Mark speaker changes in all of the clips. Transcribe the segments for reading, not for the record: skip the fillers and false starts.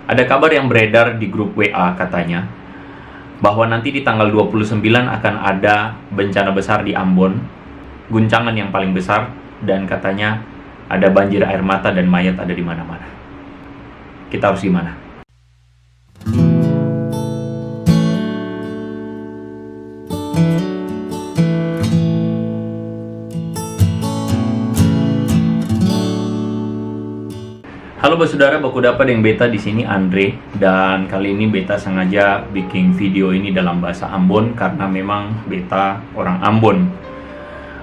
Speaker 1: Ada kabar yang beredar di grup WA katanya bahwa nanti di tanggal 29 akan ada bencana besar di Ambon, guncangan yang paling besar, dan katanya ada banjir air mata dan mayat ada di mana-mana. Kita harus gimana? Halo saudara, baku dapat yang beta di sini Andre, dan kali ini beta sengaja bikin video ini dalam bahasa Ambon karena memang beta orang Ambon.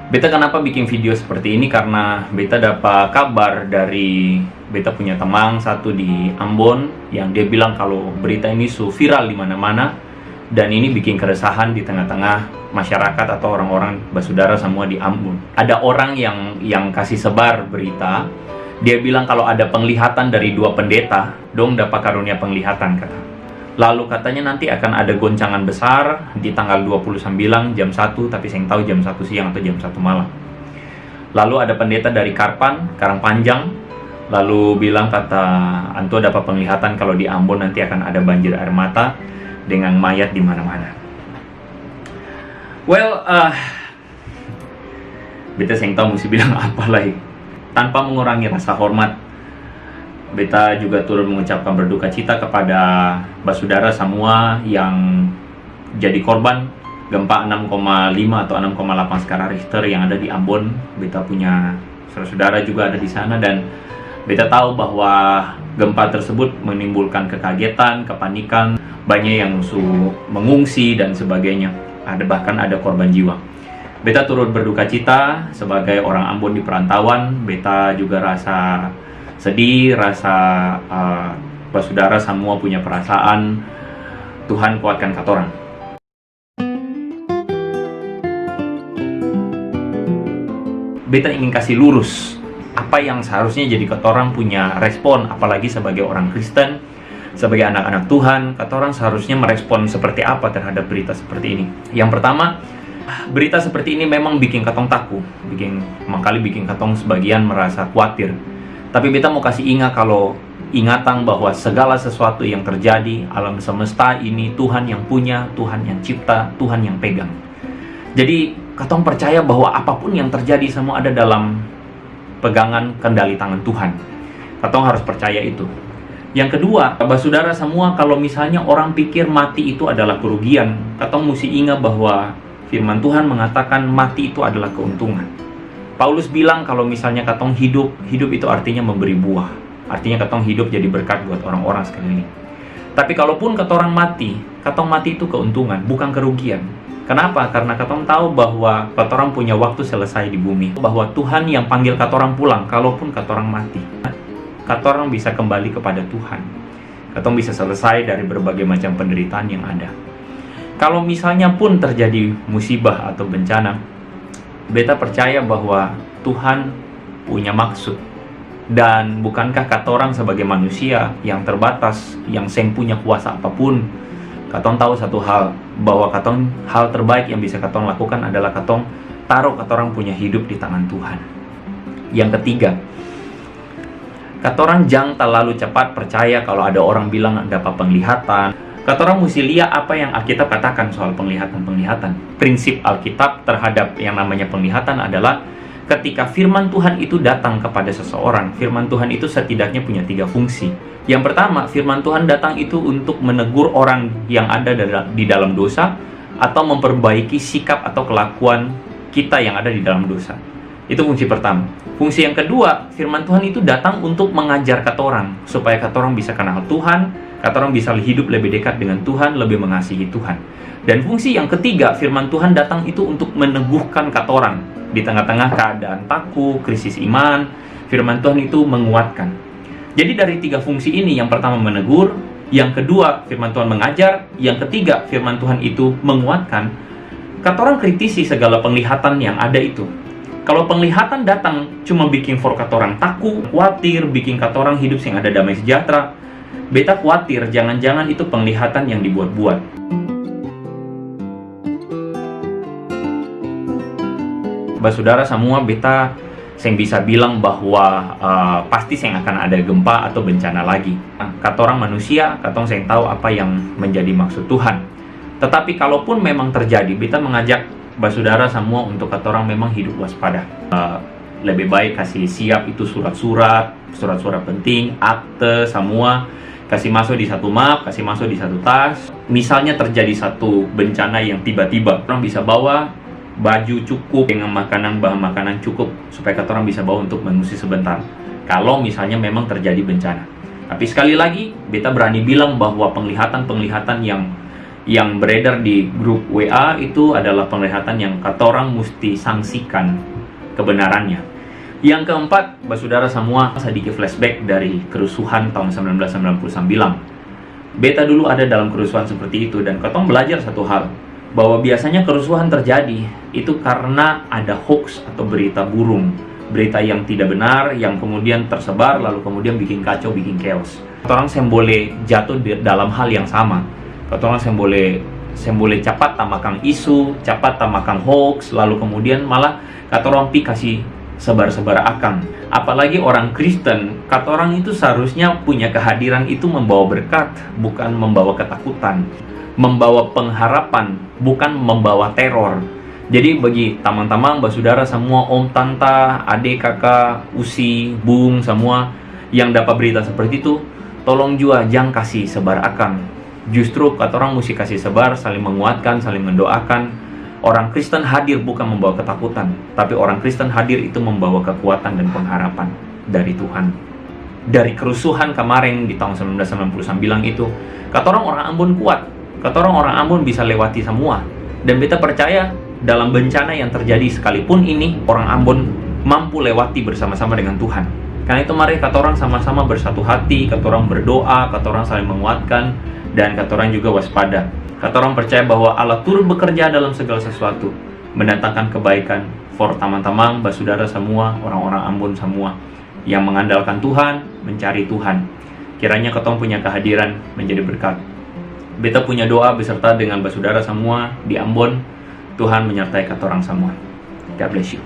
Speaker 1: Beta kenapa bikin video seperti ini karena beta dapat kabar dari beta punya teman satu di Ambon yang dia bilang kalau berita ini viral di mana-mana, dan ini bikin keresahan di tengah-tengah masyarakat atau orang-orang saudara semua di Ambon. Ada orang yang kasih sebar berita. Dia bilang kalau ada penglihatan dari dua pendeta, dong dapat karunia penglihatan kata. Lalu katanya nanti akan ada goncangan besar di tanggal 29 jam 1, tapi saya tahu jam 1 siang atau jam 1 malam. Lalu ada pendeta dari Karangpanjang, lalu bilang kata anto dapat penglihatan kalau di Ambon nanti akan ada banjir air mata dengan mayat di mana-mana. Well, beta saya tahu mesti bilang apa lagi. Tanpa mengurangi rasa hormat, beta juga turut mengucapkan berduka cita kepada saudara semua yang jadi korban gempa 6,5 atau 6,8 skala Richter yang ada di Ambon. Beta punya saudara juga ada di sana, dan beta tahu bahwa gempa tersebut menimbulkan kekagetan, kepanikan, banyak yang mengungsi dan sebagainya. Bahkan ada korban jiwa. Beta turut berduka cita sebagai orang Ambon di perantauan. Beta juga rasa sedih, rasa saudara semua punya perasaan. Tuhan kuatkan katorang. Beta ingin kasih lurus apa yang seharusnya jadi katorang punya respon, apalagi sebagai orang Kristen, sebagai anak-anak Tuhan. Katorang seharusnya merespon seperti apa terhadap berita seperti ini. Yang pertama, berita seperti ini memang bikin katong takut, bikin katong sebagian merasa khawatir. Tapi beta mau kasih ingatan bahwa segala sesuatu yang terjadi alam semesta ini Tuhan yang punya, Tuhan yang cipta, Tuhan yang pegang. Jadi katong percaya bahwa apapun yang terjadi semua ada dalam pegangan kendali tangan Tuhan. Katong harus percaya itu. Yang kedua, saudara semua, kalau misalnya orang pikir mati itu adalah kerugian, katong mesti ingat bahwa firman Tuhan mengatakan mati itu adalah keuntungan. Paulus bilang kalau misalnya katong hidup itu artinya memberi buah. Artinya katong hidup jadi berkat buat orang-orang sekeliling. Tapi kalaupun katong mati itu keuntungan, bukan kerugian. Kenapa? Karena katong tahu bahwa katong punya waktu selesai di bumi. Bahwa Tuhan yang panggil katong pulang, kalaupun katong mati, katong bisa kembali kepada Tuhan. Katong bisa selesai dari berbagai macam penderitaan yang ada. Kalau misalnya pun terjadi musibah atau bencana, beta percaya bahwa Tuhan punya maksud. Dan bukankah katorang sebagai manusia yang terbatas, yang seng punya kuasa apapun, katong tahu satu hal, bahwa hal terbaik yang bisa katong lakukan adalah katong taruh katorang punya hidup di tangan Tuhan. Yang ketiga, katorang jangan terlalu cepat percaya kalau ada orang bilang dapat penglihatan. Katorang mesti lihat apa yang Alkitab katakan soal penglihatan. Prinsip Alkitab terhadap yang namanya penglihatan adalah ketika firman Tuhan itu datang kepada seseorang, firman Tuhan itu setidaknya punya 3 fungsi. Yang pertama, firman Tuhan datang itu untuk menegur orang yang ada di dalam dosa, atau memperbaiki sikap atau kelakuan kita yang ada di dalam dosa. Itu fungsi pertama. Fungsi yang kedua, firman Tuhan itu datang untuk mengajar katorang, supaya katorang bisa kenal Tuhan, katorang bisa hidup lebih dekat dengan Tuhan, lebih mengasihi Tuhan. Dan fungsi yang ketiga, firman Tuhan datang itu untuk meneguhkan katorang di tengah-tengah keadaan takut, krisis iman. Firman Tuhan itu menguatkan. Jadi dari 3 fungsi ini, yang pertama menegur, yang kedua firman Tuhan mengajar, yang ketiga firman Tuhan itu menguatkan. Katorang kritisi segala penglihatan yang ada itu. Kalau penglihatan datang cuma bikin katorang takut, khawatir, bikin katorang hidup yang ada damai sejahtera, beta khawatir jangan-jangan itu penglihatan yang dibuat-buat. Saudara semua, beta Saya bisa bilang bahwa pasti saya akan ada gempa atau bencana lagi. Kata orang manusia, katong saya tahu apa yang menjadi maksud Tuhan. Tetapi kalaupun memang terjadi, kita mengajak saudara semua untuk kata orang memang hidup waspada. Lebih baik kasih siap itu surat-surat penting, akte, semua. Kasih masuk di satu map, kasih masuk di satu tas. Misalnya terjadi satu bencana yang tiba-tiba, orang bisa bawa baju cukup dengan bahan makanan cukup supaya kata orang bisa bawa untuk mengungsi sebentar. Kalau misalnya memang terjadi bencana. Tapi sekali lagi, beta berani bilang bahwa penglihatan yang beredar di grup WA itu adalah penglihatan yang kata orang mesti sangsikan kebenarannya. Yang keempat, saudara semua, sedikit flashback dari kerusuhan tahun 1999. Beta dulu ada dalam kerusuhan seperti itu, dan katong belajar satu hal, bahwa biasanya kerusuhan terjadi itu karena ada hoax atau berita burung, berita yang tidak benar, yang kemudian tersebar, lalu kemudian bikin kacau, bikin chaos. Orang yang boleh jatuh dalam hal yang sama. Orang yang boleh cepat tamakang isu, cepat tamakang hoax, lalu kemudian malah kata orang kasih sebar-sebar akan. Apalagi orang Kristen, kata orang itu seharusnya punya kehadiran itu membawa berkat, bukan membawa ketakutan, membawa pengharapan, bukan membawa teror. Jadi bagi teman-teman, saudara semua, om, tante, adik, kakak, usi, bung, semua yang dapat berita seperti itu, tolong juga jangan kasih sebar akan. Justru kata orang mesti kasih sebar, saling menguatkan, saling mendoakan. Orang Kristen hadir bukan membawa ketakutan, tapi orang Kristen hadir itu membawa kekuatan dan pengharapan dari Tuhan. Dari kerusuhan kemarin di tahun 1999 itu, kata orang Ambon kuat, kata orang Ambon bisa lewati semua. Dan beta percaya dalam bencana yang terjadi sekalipun ini, orang Ambon mampu lewati bersama-sama dengan Tuhan. Karena itu mari kata orang sama-sama bersatu hati, kata orang berdoa, kata orang saling menguatkan, dan kata orang juga waspada. Kata orang percaya bahwa Allah turut bekerja dalam segala sesuatu, mendatangkan kebaikan for teman-teman, saudara semua, orang-orang Ambon semua yang mengandalkan Tuhan, mencari Tuhan. Kiranya ketong punya kehadiran menjadi berkat. Beta punya doa beserta dengan saudara semua di Ambon, Tuhan menyertai kata orang semua. God bless you.